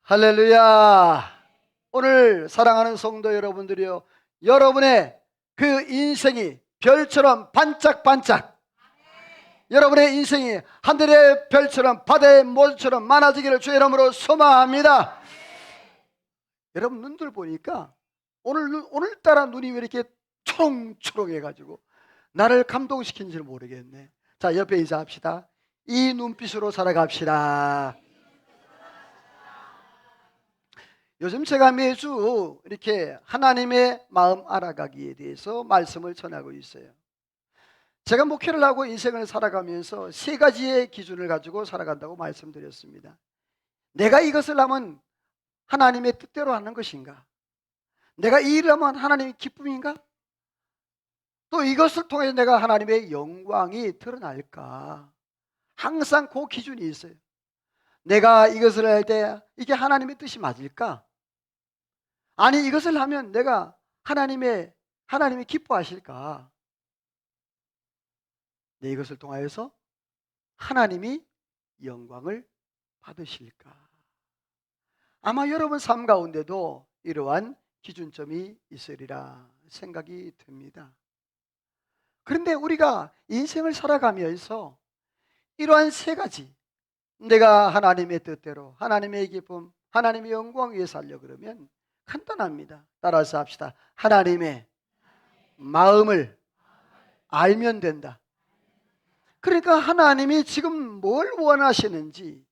할렐루야. 오늘 사랑하는 성도 여러분들이요, 여러분의 그 인생이 별처럼 반짝반짝, 여러분의 인생이 하늘의 별처럼 바다의 모처럼 많아지기를 주의 이름으로 소망합니다. 여러분 눈들 보니까 오늘따라 눈이 왜 이렇게 초롱초롱해가지고 나를 감동시킨지 모르겠네. 자, 옆에 인사합시다. 이 눈빛으로 살아갑시다. 요즘 제가 매주 이렇게 하나님의 마음 알아가기에 대해서 말씀을 전하고 있어요. 제가 목회를 하고 인생을 살아가면서 세 가지의 기준을 가지고 살아간다고 말씀드렸습니다. 내가 이것을 하면 하나님의 뜻대로 하는 것인가? 내가 이 일을 하면 하나님의 기쁨인가? 또 이것을 통해서 내가 하나님의 영광이 드러날까? 항상 그 기준이 있어요. 내가 이것을 할 때 이게 하나님의 뜻이 맞을까? 아니 이것을 하면 내가 하나님이 기뻐하실까? 내 이것을 통하여서 하나님이 영광을 받으실까? 아마 여러분 삶 가운데도 이러한 기준점이 있으리라 생각이 듭니다. 그런데 우리가 인생을 살아가면서 이러한 세 가지, 내가 하나님의 뜻대로 하나님의 기쁨, 하나님의 영광 위해 살려 그러면 간단합니다. 따라서 합시다. 하나님의 마음을 알면 된다. 그러니까 하나님이 지금 뭘 원하시는지,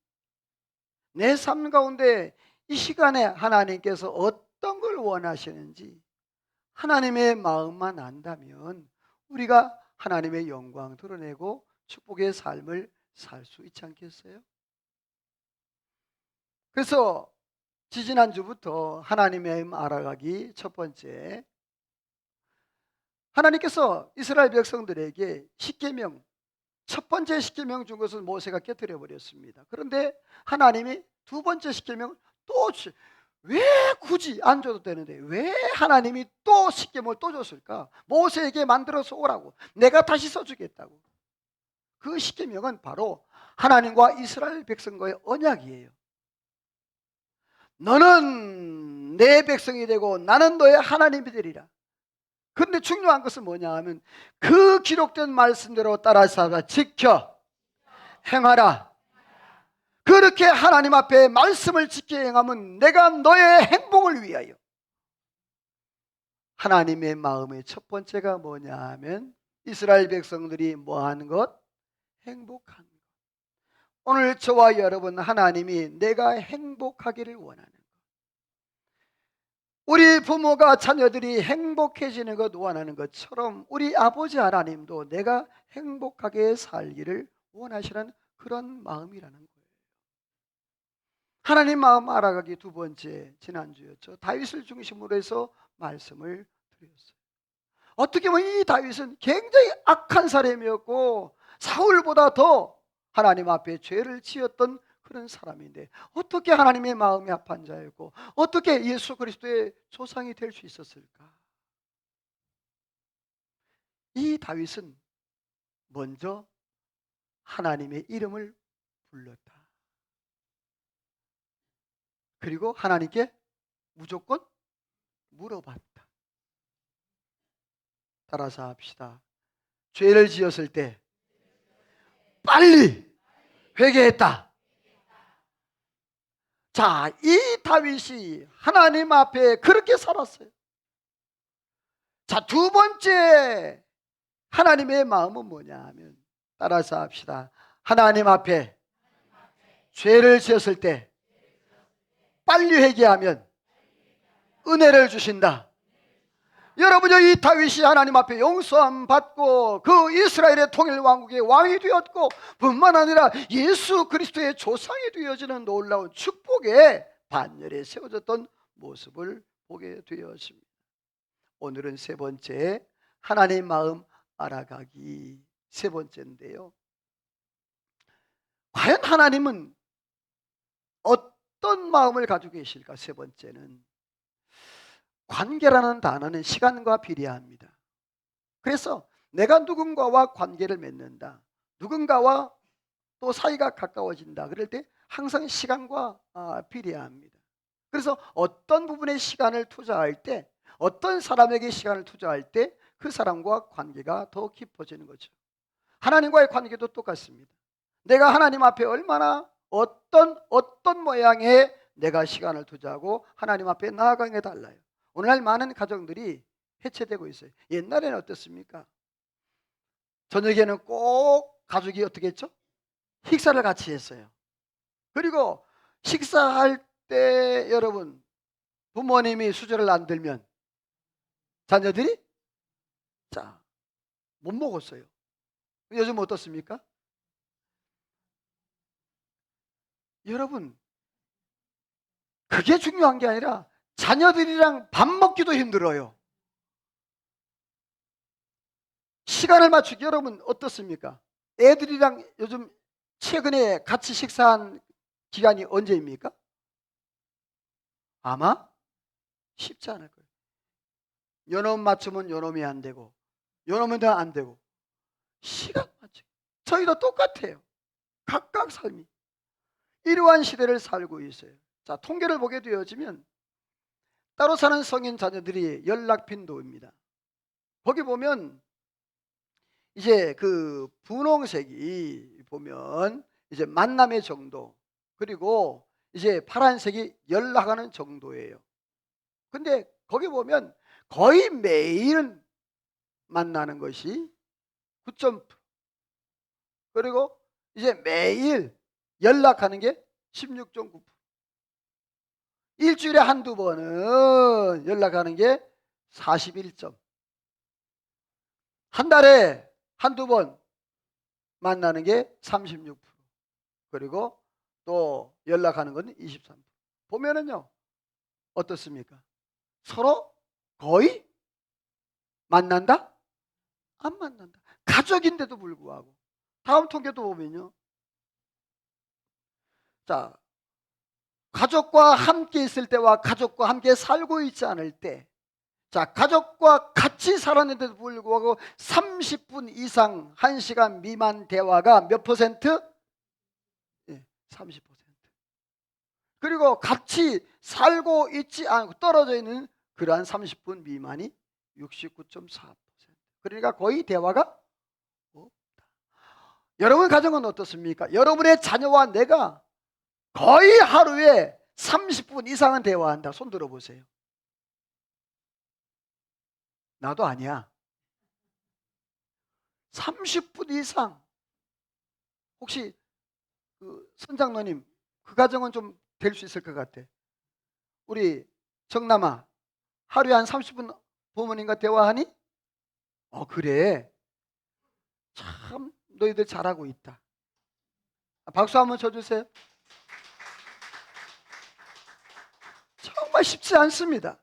내 삶 가운데 이 시간에 하나님께서 어떤 걸 원하시는지 하나님의 마음만 안다면 우리가 하나님의 영광 드러내고 축복의 삶을 살 수 있지 않겠어요? 그래서 지지난주부터 하나님의 마음 알아가기 첫 번째, 하나님께서 이스라엘 백성들에게 십계명, 첫 번째 십계명 준 것을 모세가 깨뜨려 버렸습니다. 그런데 하나님이 두 번째 십계명을 또 왜 굳이 안 줘도 되는데 왜 하나님이 또 십계명을 또 줬을까? 모세에게 만들어서 오라고, 내가 다시 써주겠다고. 그 십계명은 바로 하나님과 이스라엘 백성과의 언약이에요. 너는 내 백성이 되고 나는 너의 하나님이 되리라. 그런데 중요한 것은 뭐냐 하면 그 기록된 말씀대로 따라서 지켜 행하라. 그렇게 하나님 앞에 말씀을 지켜 행하면 내가 너의 행복을 위하여. 하나님의 마음의 첫 번째가 뭐냐 하면 이스라엘 백성들이 뭐 하는 것? 행복한 것. 오늘 저와 여러분, 하나님이 내가 행복하기를 원하는 것, 우리 부모가 자녀들이 행복해지는 것 원하는 것처럼 우리 아버지 하나님도 내가 행복하게 살기를 원하시는 그런 마음이라는 거예요. 하나님 마음 알아가기 두 번째, 지난주였죠. 다윗을 중심으로 해서 말씀을 드렸어요. 어떻게 보면 이 다윗은 굉장히 악한 사람이었고 사울보다 더 하나님 앞에 죄를 지었던 그런 사람인데 어떻게 하나님의 마음이 합한 자였고 어떻게 예수 그리스도의 조상이 될 수 있었을까? 이 다윗은 먼저 하나님의 이름을 불렀다. 그리고 하나님께 무조건 물어봤다. 따라서 합시다. 죄를 지었을 때 빨리 회개했다. 자, 이 다윗이 하나님 앞에 그렇게 살았어요. 자, 두 번째 하나님의 마음은 뭐냐 하면 따라서 합시다. 하나님 앞에 죄를 지었을 때 빨리 회개하면 은혜를 주신다. 여러분요, 이 다윗이 하나님 앞에 용서함 받고 그 이스라엘의 통일 왕국의 왕이 되었고 뿐만 아니라 예수 그리스도의 조상이 되어지는 놀라운 축복의 반열에 세워졌던 모습을 보게 되었습니다. 오늘은 세 번째, 하나님의 마음 알아가기 세 번째인데요, 과연 하나님은 어떤 마음을 가지고 계실까? 세 번째는 관계라는 단어는 시간과 비례합니다. 그래서 내가 누군가와 관계를 맺는다, 누군가와 또 사이가 가까워진다 그럴 때 항상 시간과 비례합니다. 그래서 어떤 부분에 시간을 투자할 때, 어떤 사람에게 시간을 투자할 때 그 사람과 관계가 더 깊어지는 거죠. 하나님과의 관계도 똑같습니다. 내가 하나님 앞에 얼마나 어떤 모양의 내가 시간을 투자하고 하나님 앞에 나아가게 달라요. 오늘날 많은 가정들이 해체되고 있어요. 옛날에는 어떻습니까? 저녁에는 꼭 가족이 어떻게 했죠? 식사를 같이 했어요. 그리고 식사할 때 여러분, 부모님이 수저를 안 들면 자녀들이 못 먹었어요. 요즘 어떻습니까? 여러분, 그게 중요한 게 아니라 자녀들이랑 밥 먹기도 힘들어요. 시간을 맞추기 여러분 어떻습니까? 애들이랑 요즘 최근에 같이 식사한 기간이 언제입니까? 아마 쉽지 않을 거예요. 요놈 맞추면 요놈이 안 되고 요놈은 안 되고 시간 맞추기. 저희도 똑같아요. 각각 삶이 이러한 시대를 살고 있어요. 자, 통계를 보게 되어지면 따로 사는 성인 자녀들이 연락 빈도입니다. 거기 보면 이제 그 분홍색이 보면 이제 만남의 정도, 그리고 이제 파란색이 연락하는 정도예요. 근데 거기 보면 거의 매일은 만나는 것이 9.9%, 그리고 이제 매일 연락하는 게 16.9%, 일주일에 한두 번은 연락하는 게 41점, 한 달에 한두 번 만나는 게 36%, 그리고 또 연락하는 건 23%. 보면은요, 어떻습니까? 서로 거의 만난다? 안 만난다. 가족인데도 불구하고. 다음 통계도 보면요. 자, 가족과 함께 있을 때와 가족과 함께 살고 있지 않을 때, 자, 가족과 같이 살았는데도 불구하고 30분 이상 1시간 미만 대화가 몇 퍼센트? 30%. 그리고 같이 살고 있지 않고 떨어져 있는 그러한 30분 미만이 69.4%. 그러니까 거의 대화가 없다. 여러분 가정은 어떻습니까? 여러분의 자녀와 내가 거의 하루에 30분 이상은 대화한다. 손 들어보세요. 나도 아니야. 30분 이상. 혹시 그 선장로님, 그 가정은 좀 될 수 있을 것 같아. 우리 정남아, 하루에 한 30분 부모님과 대화하니? 그래. 참 너희들 잘하고 있다. 박수 한번 쳐주세요. 정말 쉽지 않습니다.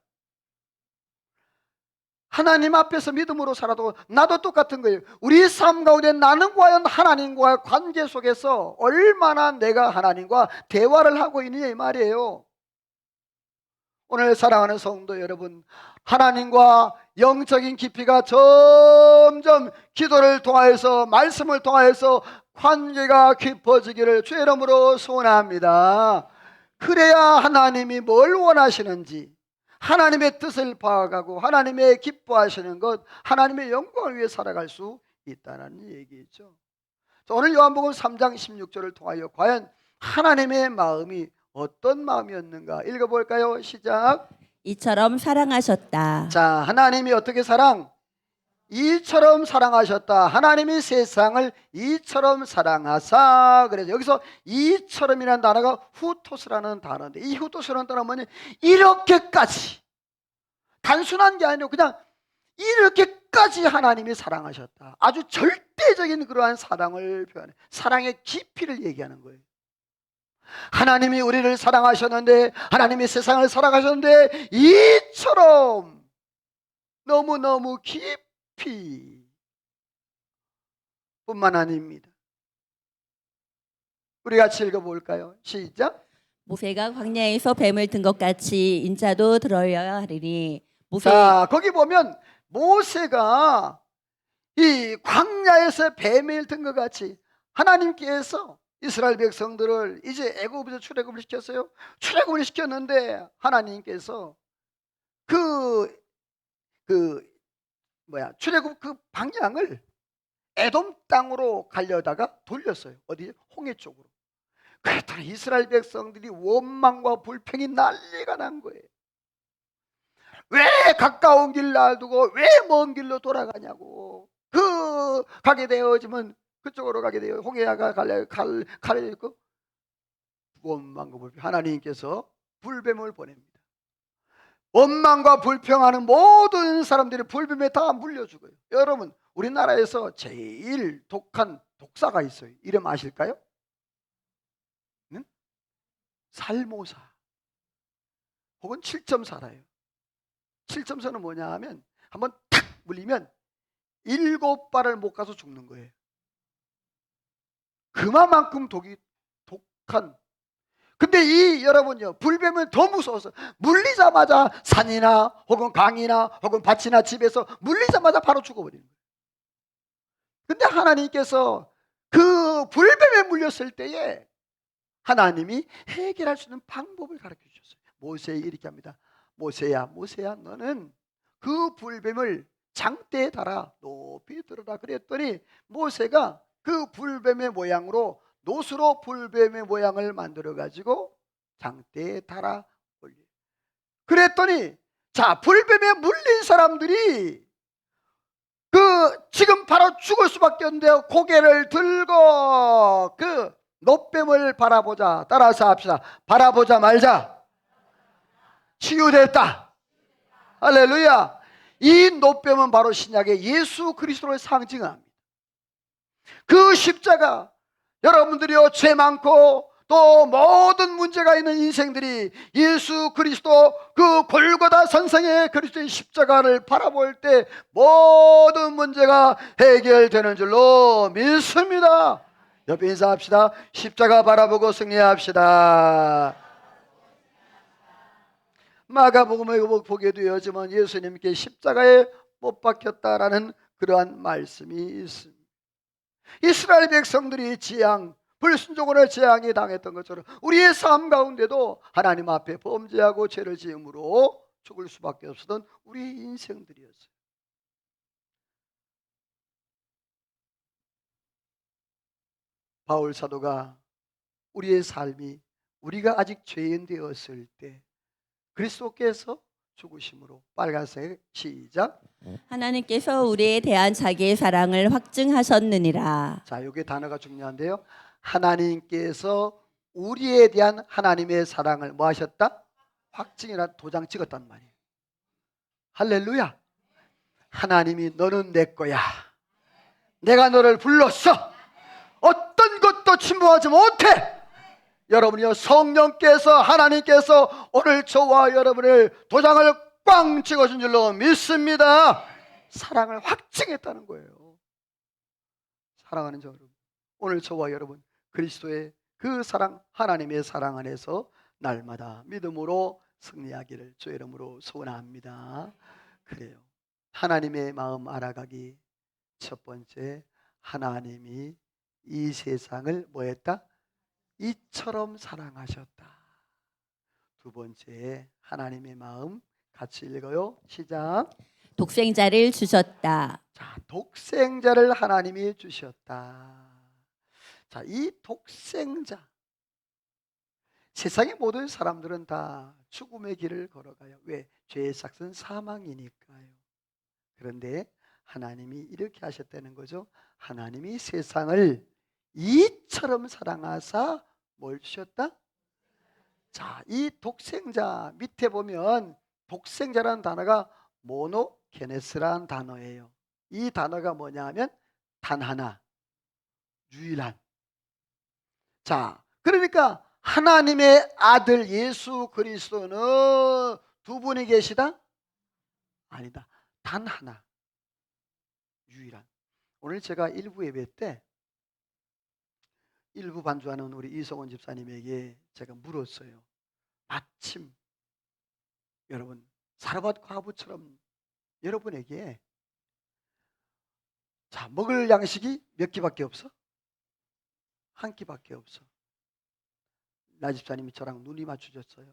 하나님 앞에서 믿음으로 살아도 나도 똑같은 거예요. 우리 삶 가운데 나는 과연 하나님과의 관계 속에서 얼마나 내가 하나님과 대화를 하고 있느냐 이 말이에요. 오늘 사랑하는 성도 여러분, 하나님과 영적인 깊이가 점점 기도를 통하여서 말씀을 통하여서 관계가 깊어지기를 주의 이름으로 소원합니다. 그래야 하나님이 뭘 원하시는지, 하나님의 뜻을 파악하고 하나님의 기뻐하시는 것, 하나님의 영광을 위해 살아갈 수 있다는 얘기죠. 오늘 요한복음 3장 16절을 통하여 과연 하나님의 마음이 어떤 마음이었는가 읽어볼까요? 시작. 이처럼 사랑하셨다. 자, 하나님이 어떻게 이처럼 사랑하셨다. 하나님이 세상을 이처럼 사랑하사. 그래서 여기서 이처럼이라는 단어가 후토스라는 단어인데, 이 후토스라는 단어는 뭐냐, 이렇게까지, 단순한 게 아니고 그냥 이렇게까지 하나님이 사랑하셨다. 아주 절대적인 그러한 사랑을 표현해, 사랑의 깊이를 얘기하는 거예요. 하나님이 우리를 사랑하셨는데, 하나님이 세상을 사랑하셨는데 이처럼 너무너무 깊이 뿐만 아닙니다. 우리 같이 읽어볼까요? 시작. 모세가 광야에서 뱀을 든 것 같이 인자도 들어야 하리니. 자, 거기 보면 모세가 이 광야에서 뱀을 든 것 같이 하나님께서 이스라엘 백성들을 이제 애굽에서 출애굽을 시켰어요. 출애굽을 시켰는데 하나님께서 그 출애굽 그 방향을 에돔 땅으로 가려다가 돌렸어요. 어디? 홍해 쪽으로. 그랬더니 이스라엘 백성들이 원망과 불평이 난리가 난 거예요. 왜 가까운 길 놔두고 왜 먼 길로 돌아가냐고. 가게 되어지면 그쪽으로 가게 돼요. 홍해가 갈려 있고. 원망과 불평. 하나님께서 불뱀을 보냅니다. 원망과 불평하는 모든 사람들이 불뱀에 다 물려 죽어요. 여러분, 우리나라에서 제일 독한 독사가 있어요. 이름 아실까요? 응? 살모사 혹은 7.4라요. 7.4는 뭐냐 하면 한번 탁 물리면 7발을 못 가서 죽는 거예요. 그만큼 독한. 근데 여러분요, 불뱀은 더 무서워서 물리자마자 산이나 혹은 강이나 혹은 밭이나 집에서 물리자마자 바로 죽어버리는 거예요. 근데 하나님께서 그 불뱀에 물렸을 때에 하나님이 해결할 수 있는 방법을 가르쳐 주셨어요. 모세에게 이렇게 합니다. 모세야, 너는 그 불뱀을 장대에 달아 높이 들어라. 그랬더니 모세가 그 불뱀의 모양으로 노수로 불뱀의 모양을 만들어 가지고 장대에 달아 올려. 그랬더니 자, 불뱀에 물린 사람들이 지금 바로 죽을 수밖에 없는데요. 고개를 들고 그 노뱀을 바라보자. 따라서 합시다. 바라보자 말자. 치유됐다. 할렐루야. 이 노뱀은 바로 신약의 예수 그리스도를 상징합니다. 그 십자가, 여러분들이요, 죄 많고 또 모든 문제가 있는 인생들이 예수 그리스도 그 골고다 선상의 그리스도의 십자가를 바라볼 때 모든 문제가 해결되는 줄로 믿습니다. 옆에 인사합시다. 십자가 바라보고 승리합시다. 마가복음에 보게 되었지만 예수님께 십자가에 못 박혔다라는 그러한 말씀이 있습니다. 이스라엘 백성들이 불순종으로 재앙이 당했던 것처럼 우리의 삶 가운데도 하나님 앞에 범죄하고 죄를 지음으로 죽을 수밖에 없었던 우리의 인생들이었어요. 바울 사도가 우리의 삶이 우리가 아직 죄인 되었을 때 그리스도께서 죽으심으로, 빨간색 시작, 하나님께서 우리에 대한 자기의 사랑을 확증하셨느니라. 자, 이게 단어가 중요한데요. 하나님께서 우리에 대한 하나님의 사랑을 뭐 하셨다? 확증이라 도장 찍었단 말이에요. 할렐루야. 하나님이 너는 내 거야. 내가 너를 불렀어. 어떤 것도 침범하지 못해. 여러분이요, 성령께서, 하나님께서 오늘 저와 여러분을 도장을 꽝 찍어준 줄로 믿습니다. 사랑을 확증했다는 거예요. 사랑하는 저 여러분, 오늘 저와 여러분 그리스도의 그 사랑, 하나님의 사랑 안에서 날마다 믿음으로 승리하기를 주의 이름으로 소원합니다. 그래요. 하나님의 마음 알아가기. 첫 번째, 하나님이 이 세상을 뭐했다? 이처럼 사랑하셨다. 두 번째, 하나님의 마음 같이 읽어요. 시작. 독생자를 주셨다. 자, 독생자를 하나님이 주셨다. 자, 이 독생자, 세상의 모든 사람들은 다 죽음의 길을 걸어가요. 왜? 죄의 삭은 사망이니까요. 그런데 하나님이 이렇게 하셨다는 거죠. 하나님이 세상을 이처럼 사랑하사 뭘 주셨다? 자, 이 독생자 밑에 보면 독생자라는 단어가 모노게네스라는 단어예요. 이 단어가 뭐냐 하면 단 하나, 유일한. 자, 그러니까 하나님의 아들 예수 그리스도는 두 분이 계시다? 아니다. 단 하나, 유일한. 오늘 제가 일부 예배 때 일부 반주하는 우리 이성원 집사님에게 제가 물었어요. 마침 여러분, 사르밧 과부처럼 여러분에게 자, 먹을 양식이 몇 개밖에 없어? 한 끼밖에 없어. 나 집사님이 저랑 눈이 맞춰졌어요.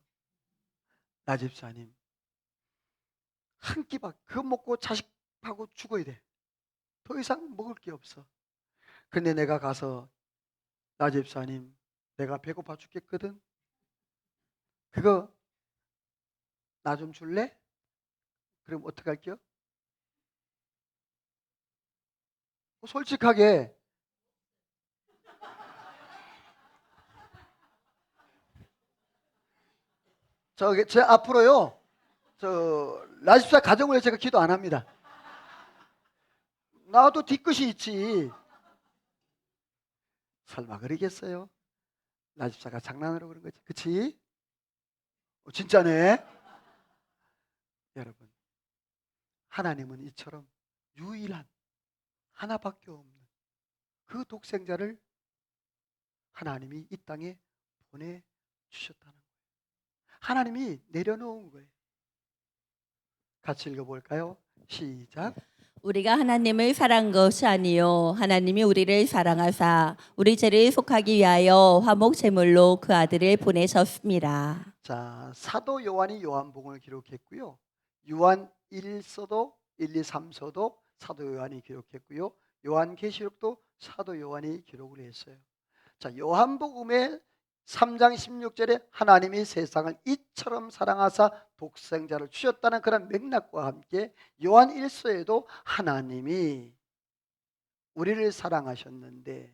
나 집사님 한 끼밖에 그거 먹고 자식하고 죽어야 돼. 더 이상 먹을 게 없어. 근데 내가 가서 나 집사님 내가 배고파 죽겠거든. 그거 나 좀 줄래? 그럼 어떻게 할게요? 솔직하게 제 앞으로요 라집사 가정을 위해 제가 기도 안 합니다. 나도 뒤끝이 있지. 설마 그러겠어요? 라집사가 장난으로 그런 거지, 그치? 진짜네. 여러분, 하나님은 이처럼 유일한 하나밖에 없는 그 독생자를 하나님이 이 땅에 보내주셨다는 거예요. 하나님이 내려놓은 거예요. 같이 읽어볼까요? 시작. 우리가 하나님을 사랑한 것이 아니요 하나님이 우리를 사랑하사 우리 죄를 속하기 위하여 화목 제물로 그 아들을 보내셨습니다. 자, 사도 요한이 요한복음을 기록했고요. 요한 1서도 1, 2, 3서도 사도 요한이 기록했고요. 요한계시록도 사도 요한이 기록을 했어요. 자, 요한복음의 3장 16절에 하나님이 세상을 이처럼 사랑하사 독생자를 주셨다는 그런 맥락과 함께 요한 1서에도 하나님이 우리를 사랑하셨는데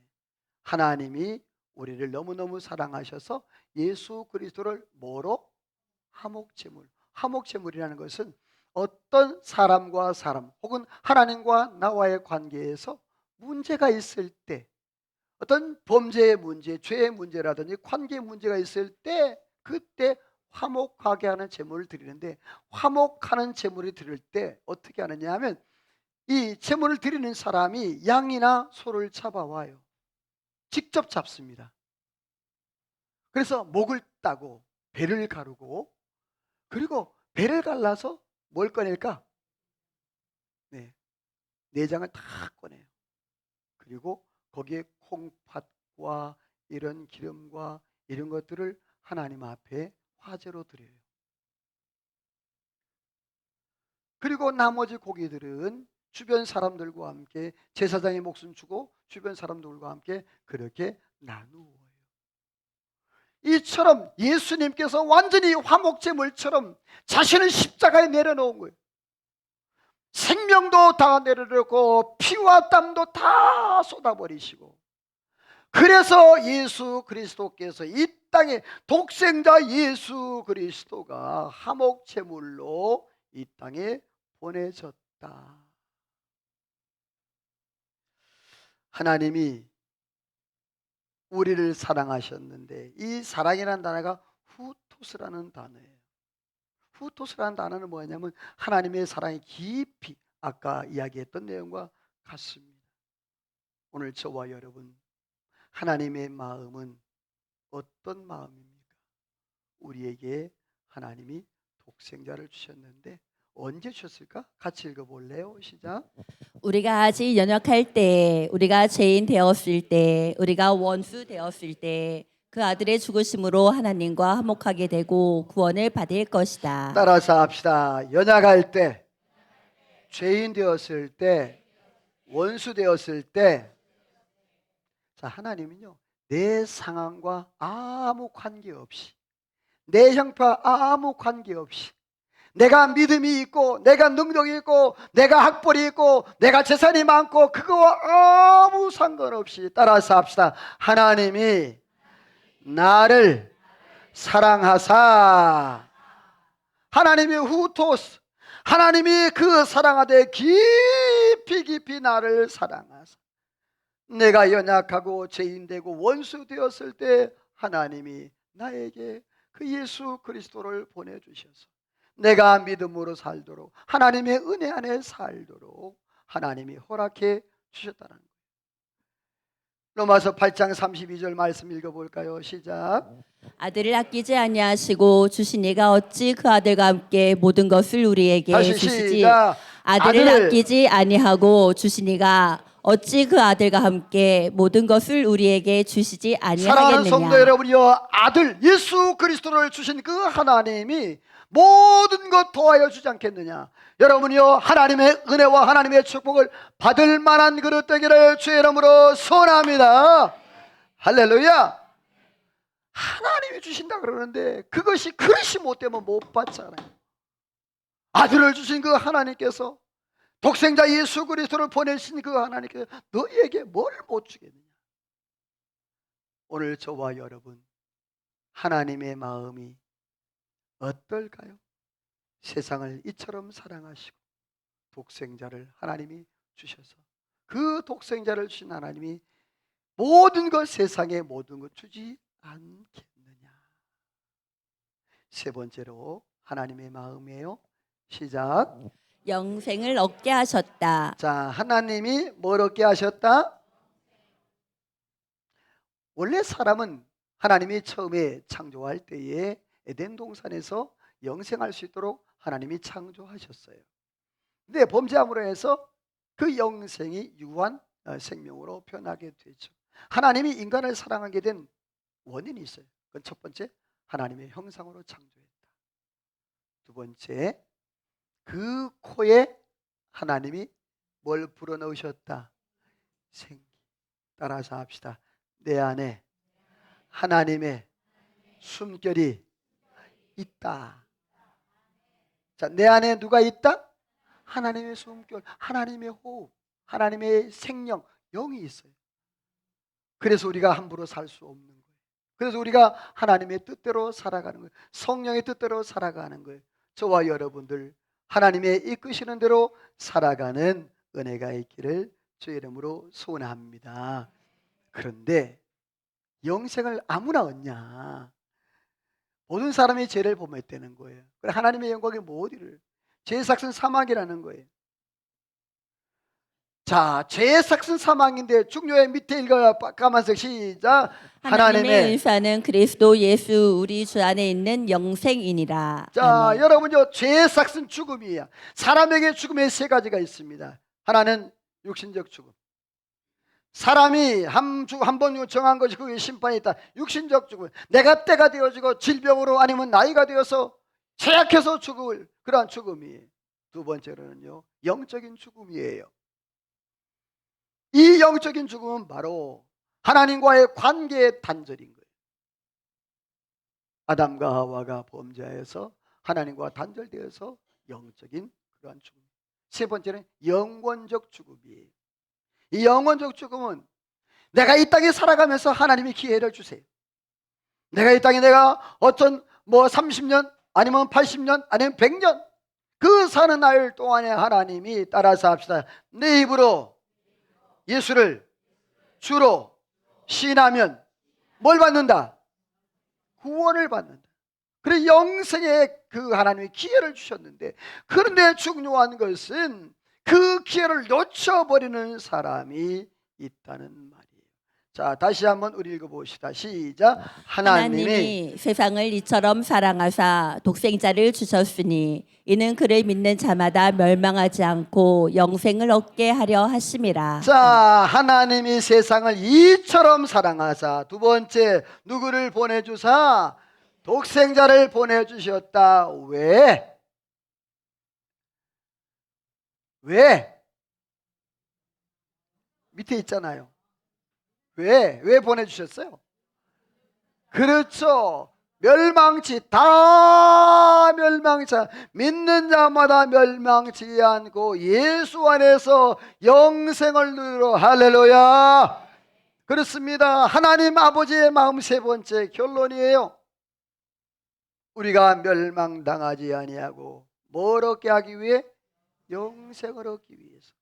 하나님이 우리를 너무너무 사랑하셔서 예수 그리스도를 뭐로? 화목제물. 화목제물이라는 것은 어떤 사람과 사람 혹은 하나님과 나와의 관계에서 문제가 있을 때 어떤 범죄의 문제, 죄의 문제라든지 관계 문제가 있을 때 그때 화목하게 하는 제물을 드리는데 화목하는 제물을 드릴 때 어떻게 하느냐 하면 이 제물을 드리는 사람이 양이나 소를 잡아와요. 직접 잡습니다. 그래서 목을 따고 배를 가르고 그리고 배를 갈라서 뭘 꺼낼까? 네, 내장을 다 꺼내요. 그리고 거기에 콩팥과 이런 기름과 이런 것들을 하나님 앞에 화제로 드려요. 그리고 나머지 고기들은 주변 사람들과 함께 제사장의 목숨 주고 주변 사람들과 함께 그렇게 나누어요. 이처럼 예수님께서 완전히 화목제물처럼 자신을 십자가에 내려놓은 거예요. 생명도 다 내려놓고 피와 땀도 다 쏟아버리시고 그래서 예수 그리스도께서 이 땅에 독생자 예수 그리스도가 화목제물로 이 땅에 보내졌다. 하나님이 우리를 사랑하셨는데 이 사랑이라는 단어가 후토스라는 단어예요. 후토스라는 단어는 뭐냐면 하나님의 사랑이 깊이 아까 이야기했던 내용과 같습니다. 오늘 저와 여러분 하나님의 마음은 어떤 마음입니까? 우리에게 하나님이 독생자를 주셨는데 언제 주셨을까? 같이 읽어볼래요? 시작. 우리가 아직 연약할 때, 우리가 죄인 되었을 때, 우리가 원수 되었을 때 그 아들의 죽으심으로 하나님과 화목하게 되고 구원을 받을 것이다. 따라서 합시다. 연약할 때, 죄인 되었을 때, 원수 되었을 때. 자, 하나님은요 내 상황과 아무 관계없이 내 형편과 아무 관계없이 내가 믿음이 있고 내가 능력이 있고 내가 학벌이 있고 내가 재산이 많고 그거와 아무 상관없이 따라서 합시다. 하나님이 나를 사랑하사 하나님이 후토스 하나님이 그 사랑하되 깊이 깊이 나를 사랑하사 내가 연약하고 죄인되고 원수 되었을 때 하나님이 나에게 그 예수 그리스도를 보내주셔서 내가 믿음으로 살도록 하나님의 은혜 안에 살도록 하나님이 허락해 주셨다는 거예요. 로마서 8장 32절 말씀 읽어볼까요? 시작. 아들을 아끼지 아니하시고 주신 이가 어찌 그 아들과 함께 모든 것을 우리에게 다시 주시지. 시작. 아들을 아끼지 아니하고 주신 이가 어찌 그 아들과 함께 모든 것을 우리에게 주시지 사랑하는 성도 아니하겠느냐. 여러분이여, 아들 예수 그리스도를 주신 그 하나님이 모든 것 도와여 주지 않겠느냐. 여러분이여, 하나님의 은혜와 하나님의 축복을 받을 만한 그릇 되기를 주의 이름으로 소원합니다. 할렐루야. 하나님이 주신다 그러는데 그것이 그릇이 못 되면 못 받잖아요. 아들을 주신 그 하나님께서, 독생자 예수 그리스도를 보내신 그 하나님께서 너희에게 뭘 못 주겠느냐. 오늘 저와 여러분, 하나님의 마음이 어떨까요? 세상을 이처럼 사랑하시고 독생자를 하나님이 주셔서, 그 독생자를 주신 하나님이 모든 것, 세상에 모든 것 주지 않겠느냐. 세 번째로 하나님의 마음이에요. 시작. 영생을 얻게 하셨다. 자, 하나님이 뭘 얻게 하셨다? 원래 사람은 하나님이 처음에 창조할 때에 에덴 동산에서 영생할 수 있도록 하나님이 창조하셨어요. 근데 범죄함으로 해서 그 영생이 유한 생명으로 변하게 되죠. 하나님이 인간을 사랑하게 된 원인이 있어요. 그건 첫 번째, 하나님의 형상으로 창조했다. 두 번째, 그 코에 하나님이 뭘 불어넣으셨다? 생기. 따라서 합시다. 내 안에 하나님의 숨결이 있다. 자, 내 안에 누가 있다? 하나님의 숨결, 하나님의 호흡, 하나님의 생명, 영이 있어요. 그래서 우리가 함부로 살 수 없는 거예요. 그래서 우리가 하나님의 뜻대로 살아가는 거예요. 성령의 뜻대로 살아가는 거예요. 저와 여러분들 하나님의 이끄시는 대로 살아가는 은혜가 있기를 주의 이름으로 소원합니다. 그런데 영생을 아무나 얻냐? 모든 사람이 죄를 범했다는 거예요. 그래, 하나님의 영광이 못 이룰, 죄의 삭은 사망이라는 거예요. 자, 죄의 삭은 사망인데 중요해. 밑에 읽어요. 까만색 시작. 하나님의 은사는 그리스도 예수 우리 주 안에 있는 영생이니라. 자, 아멘. 여러분요, 죄의 삭은 죽음이에요. 사람에게 죽음의 세 가지가 있습니다. 하나는 육신적 죽음. 사람이 한 번 정한 것이 그게 심판이 있다. 육신적 죽음. 내가 때가 되어지고 질병으로 아니면 나이가 되어서쇠약해서 죽을 그러한 죽음이에요. 두 번째로는요, 영적인 죽음이에요. 이 영적인 죽음은 바로 하나님과의 관계의 단절인 거예요. 아담과 하와가 범죄해서 하나님과 단절되어서 영적인 그러한 죽음. 세 번째는 영원적 죽음이에요. 이 영원적 죽음은 내가 이 땅에 살아가면서 하나님이 기회를 주세요. 내가 이 땅에 내가 어떤 30년 아니면 80년 아니면 100년 그 사는 날 동안에 하나님이, 따라서 합시다, 내 입으로 예수를 주로 시인하면 뭘 받는다? 구원을 받는다. 그래서 영생의 그 하나님이 기회를 주셨는데, 그런데 중요한 것은 그 기회를 놓쳐버리는 사람이 있다는 말이에요. 자, 다시 한번 우리 읽어봅시다. 시작. 하나님이 세상을 이처럼 사랑하사 독생자를 주셨으니 이는 그를 믿는 자마다 멸망하지 않고 영생을 얻게 하려 하심이라. 자, 하나님이 세상을 이처럼 사랑하사, 두 번째, 누구를 보내주사? 독생자를 보내주셨다. 왜? 왜? 밑에 있잖아요. 왜 보내주셨어요? 그렇죠. 다 멸망치, 믿는 자마다 멸망치 않고 예수 안에서 영생을 누리러. 할렐루야. 그렇습니다. 하나님 아버지의 마음 세 번째 결론이에요. 우리가 멸망당하지 아니하고 뭘 얻게 하기 위해? 영생을 얻기 위해서.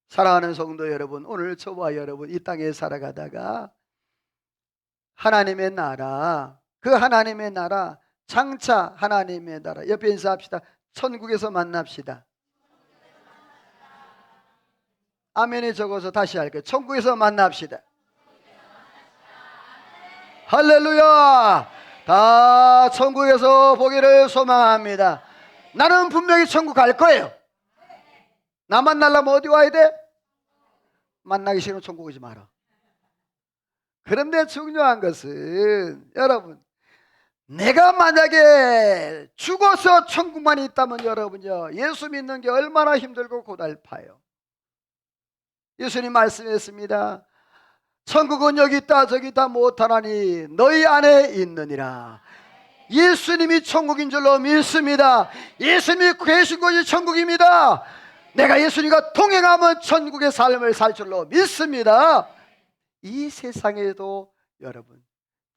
사랑하는 성도 여러분, 오늘 저와 여러분 이 땅에 살아가다가 하나님의 나라, 그 하나님의 나라, 장차 하나님의 나라, 옆에 인사합시다. 천국에서 만납시다. 아멘에 적어서 다시 할게요. 천국에서 만납시다. 할렐루야. 다 천국에서 보기를 소망합니다. 나는 분명히 천국 갈 거예요. 나만 날라면 어디 와야 돼? 만나기 싫으면 천국 오지 마라. 그런데 중요한 것은 여러분, 내가 만약에 죽어서 천국만 있다면 여러분요, 예수 믿는 게 얼마나 힘들고 고달파요. 예수님 말씀했습니다. 천국은 여기 있다 저기 있다 못하나니 너희 안에 있느니라. 예수님이 천국인 줄로 믿습니다. 예수님이 계신 곳이 천국입니다. 내가 예수님과 동행하면 천국의 삶을 살 줄로 믿습니다. 이 세상에도 여러분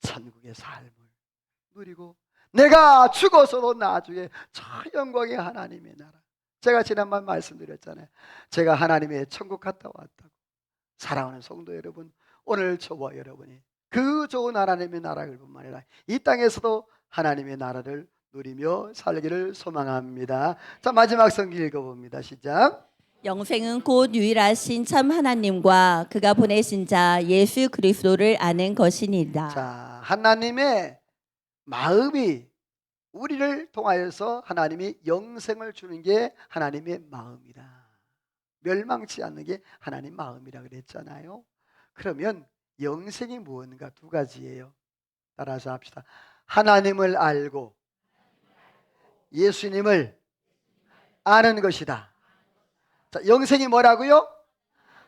천국의 삶을 누리고 내가 죽어서도 나중에 저 영광의 하나님의 나라, 제가 지난번 말씀드렸잖아요. 제가 하나님의 천국 갔다 왔다고. 사랑하는 성도 여러분, 오늘 저와 여러분이 그 좋은 하나님의 나라를 뿐만 아니라 이 땅에서도 하나님의 나라를 누리며 살기를 소망합니다. 자, 마지막 성경 읽어봅니다. 시작. 영생은 곧 유일하신 참 하나님과 그가 보내신 자 예수 그리스도를 아는 것이니라. 자, 하나님의 마음이 우리를 통하여서 하나님이 영생을 주는 게 하나님의 마음이다. 멸망치 않는 게 하나님 마음이라 그랬잖아요. 그러면 영생이 무엇인가? 두 가지예요. 따라서 합시다. 하나님을 알고 예수님을 아는 것이다. 자, 영생이 뭐라고요?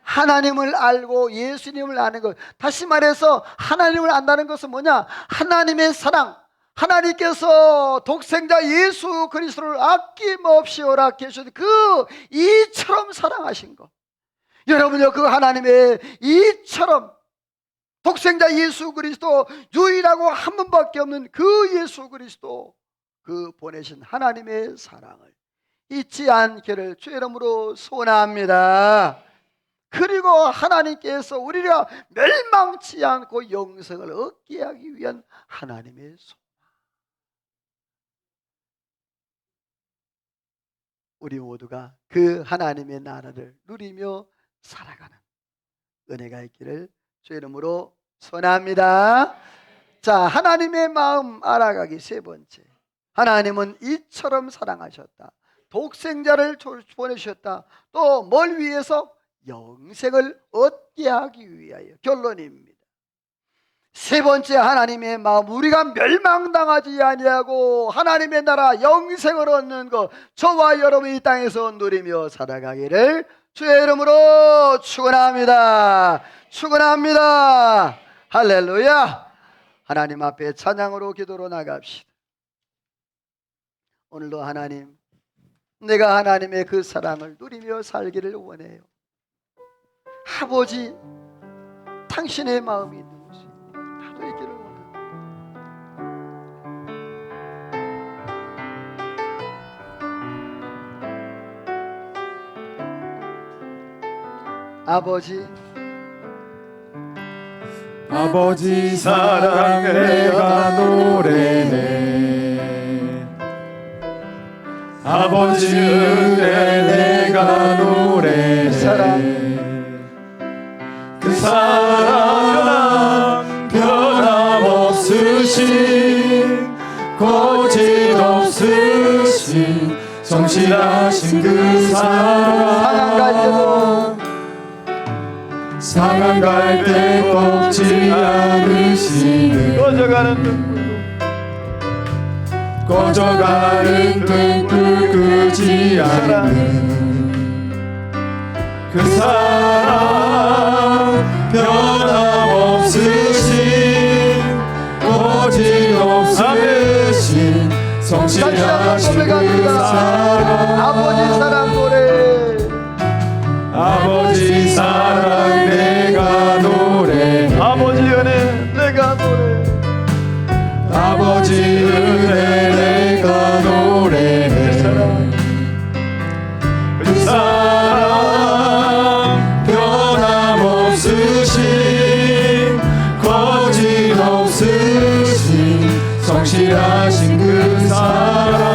하나님을 알고 예수님을 아는 것. 다시 말해서 하나님을 안다는 것은 뭐냐? 하나님의 사랑, 하나님께서 독생자 예수 그리스도를 아낌없이 허락해 주신 그 이처럼 사랑하신 것. 여러분요, 그 하나님의 이처럼 독생자 예수 그리스도, 유일하고 한 분밖에 없는 그 예수 그리스도, 그 보내신 하나님의 사랑을 잊지 않기를 주의 이름으로 소원합니다. 그리고 하나님께서 우리가 멸망치 않고 영생을 얻게 하기 위한 하나님의 소원. 우리 모두가 그 하나님의 나라를 누리며 살아가는 은혜가 있기를 주의 이름으로 소원합니다. 자, 하나님의 마음 알아가기 세 번째. 하나님은 이처럼 사랑하셨다. 독생자를 보내셨다. 또 뭘 위해서? 영생을 얻게 하기 위하여. 결론입니다. 세 번째, 하나님의 마음, 우리가 멸망당하지 아니하고 하나님의 나라 영생을 얻는 것, 저와 여러분이 이 땅에서 누리며 살아가기를 주의 이름으로 축원합니다. 축원합니다. 할렐루야. 하나님 앞에 찬양으로 기도로 나갑시다. 오늘도 하나님, 내가 하나님의 그 사랑을 누리며 살기를 원해요. 아버지, 당신의 마음이 있는 곳이 나도 있기를 원합니다. 아버지, 아버지 사랑 내가 노래네. 아버지 은혜 내가 노래네. 그 사랑 변함없으신 거짓없으신 성실하신 그 사랑 상한 갈 때 꺾지 않으시는 꺼져가는 등불 끄지 않는 그 사랑 변함없으신 거짓없으신 성실하신 그 사랑 아버지 사랑 노래, 아버지 사랑 내가 노래, 아버지 은혜 내가 노래, 아버지 은혜 내가 노래. 그 사랑 변함없으신 거짓없으신 성실하신 그 사랑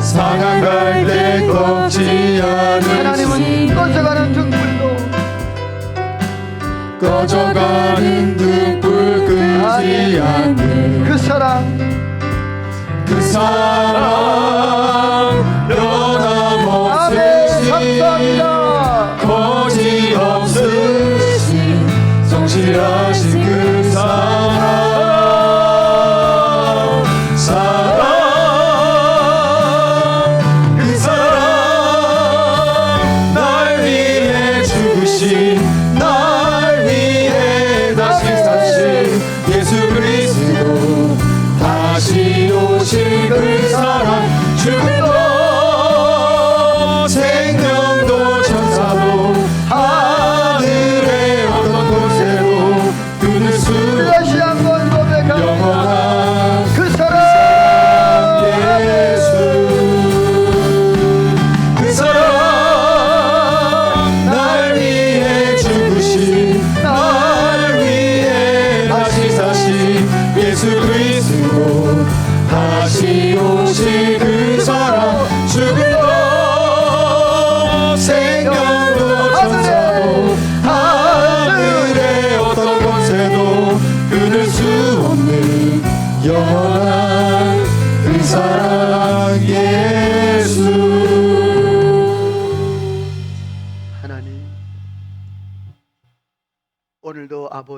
상한 갈 때 꺾지 않으신 하나님은 꺼져가는 등불로 꺼져가는 등불 끄지 않는 그 사랑 그 사랑 아멘. 변함없으신 감사합니다.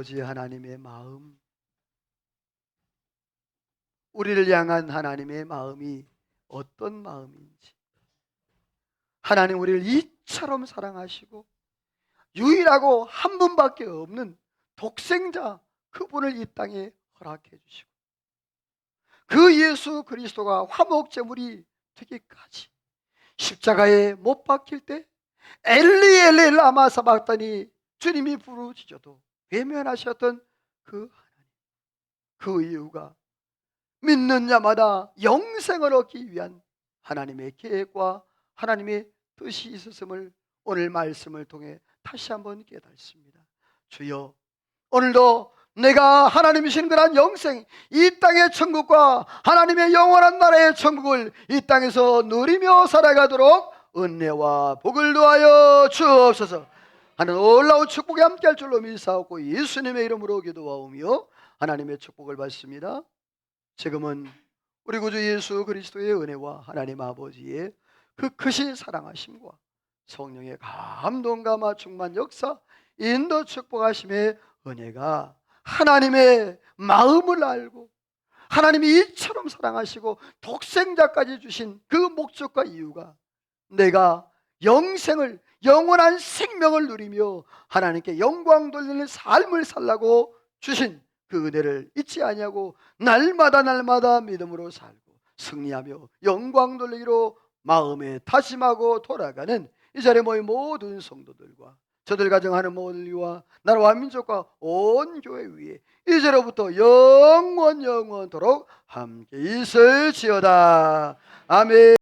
아버지 하나님의 마음, 우리를 향한 하나님의 마음이 어떤 마음인지, 하나님 우리를 이처럼 사랑하시고 유일하고 한 분밖에 없는 독생자 그분을 이 땅에 허락해 주시고 그 예수 그리스도가 화목제물이 되기까지 십자가에 못 박힐 때 엘리 엘리 라마 사박다니 주님이 부르짖어도 외면하셨던 그 하나님, 그 이유가 믿는 자마다 영생을 얻기 위한 하나님의 계획과 하나님의 뜻이 있었음을 오늘 말씀을 통해 다시 한번 깨닫습니다. 주여, 오늘도 내가 하나님이신 그런 영생, 이 땅의 천국과 하나님의 영원한 나라의 천국을 이 땅에서 누리며 살아가도록 은혜와 복을 더하여 주옵소서. 하는 놀라운 축복에 함께할 줄로 믿사옵고 예수님의 이름으로 기도하오며 하나님의 축복을 받습니다. 지금은 우리 구주 예수 그리스도의 은혜와 하나님 아버지의 그 크신 사랑하심과 성령의 감동감화 충만 역사 인도 축복하심의 은혜가 하나님의 마음을 알고 하나님이 이처럼 사랑하시고 독생자까지 주신 그 목적과 이유가 내가 영생을 영원한 생명을 누리며 하나님께 영광 돌리는 삶을 살라고 주신 그 은혜를 잊지 아니하고 날마다 믿음으로 살고 승리하며 영광 돌리기로 마음에 다짐하고 돌아가는 이 자리에 모인 모든 성도들과 저들 가정하는 모든 이와 나라와 민족과 온 교회 위에 이제로부터 영원토록 함께 있을지어다. 아멘.